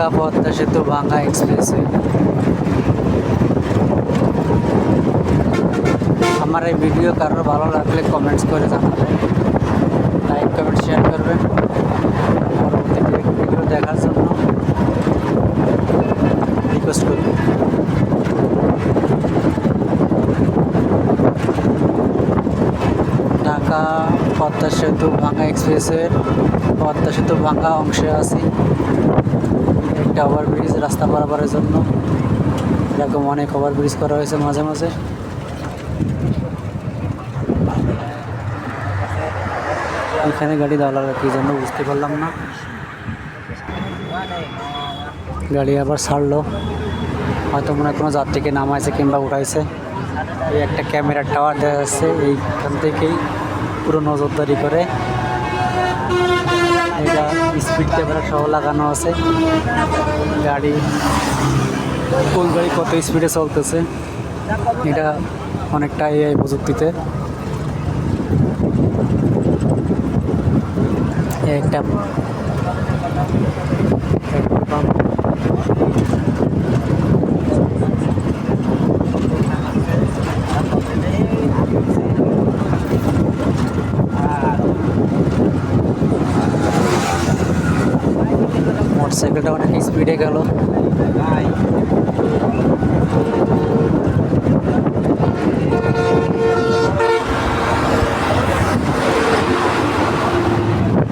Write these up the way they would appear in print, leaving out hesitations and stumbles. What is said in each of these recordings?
ঢাকা পদ্মা সেতু ভাঙ্গা এক্সপ্রেসওয়ে। আমার এই ভিডিও কারোর ভালো লাগলে কমেন্টস করে জানাবেন, লাইক কমেন্ট শেয়ার করবেন। পরবর্তী ভিডিও দেখার জন্য রিকোয়েস্ট করবেন। ঢাকা পদ্মা সেতু ভাঙ্গা এক্সপ্রেসওয়ের পদ্মা সেতু ভাঙ্গা অংশে আছি। একটা ওভারব্রিজ রাস্তা পারাপারের জন্য, এরকম অনেক ওভারব্রিজ করা হয়েছে মাঝে মাঝে। এখানে গাড়ি দেওয়া লাগে কী জন্য বুঝতে পারলাম না। গাড়ি আবার ছাড়লো, হয়তো মনে হয় কোনো যাত্রীকে নামাইছে কিংবা উঠাইছে। এই একটা ক্যামেরার টাওয়ার দেখা যাচ্ছে, এইখান থেকেই পুরো নজরদারি করে। এটা স্পিড ক্যামেরা সহ লাগানো আছে, গাড়ি কোন গাড়ি কত স্পিডে চলতেছে এটা অনেকটা এআই প্রযুক্তিতে। একটা মোটরসাইকেলটা অনেক স্পিডে গেল।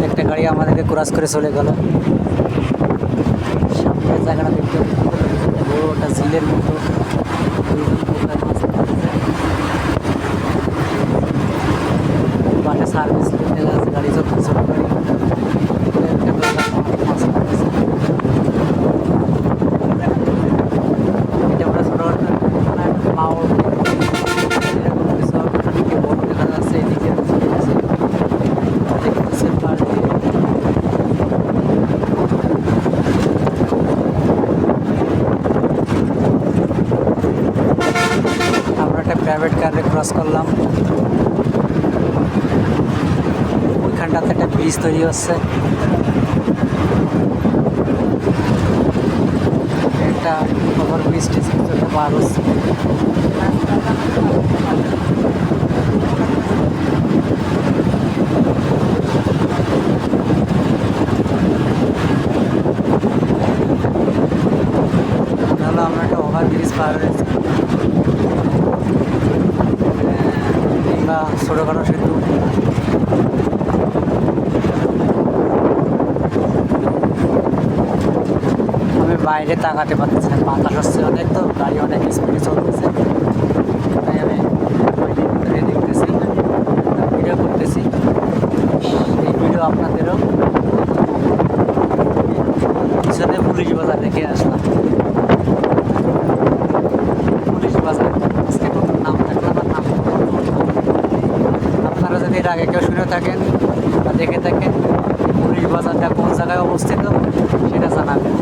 একটা গাড়ি আমাদেরকে ক্রস করে চলে গেল। সামনের জায়গাটা দেখতে বড় একটা ঝিলের মতো। পাশে সার্ভিস গাড়ি চলতেছে। প্রাইভেট কারে ক্রস করলাম। ওইখানটাতে একটা ব্রিজ তৈরি হচ্ছে, একটা ওভার ব্রিজ পার হচ্ছে। তাহলে আমরা একটা ওভার ব্রিজ পার হয়েছি, ছোটোখাটো সেতু। আমি বাইরে তাকাতে পারতেছি না, বাতাস হচ্ছে অনেক, তো গাড়ি অনেক স্পিডে চলতেছে। তাই আমি দেখতেছি, ভিডিও করতেছি। এই ভিডিও আপনাদেরও। পিছনে পুলিশ বাজার দেখে আসলাম। পুলিশ বাজার আজকে নতুন নাম থাকলে আমার নাম। আপনারা যদি এর আগে কেউ শুনে থাকেন বা দেখে থাকেন, পুলিশ বাজারটা কোন জায়গায় অবস্থিত সেটা জানাবেন।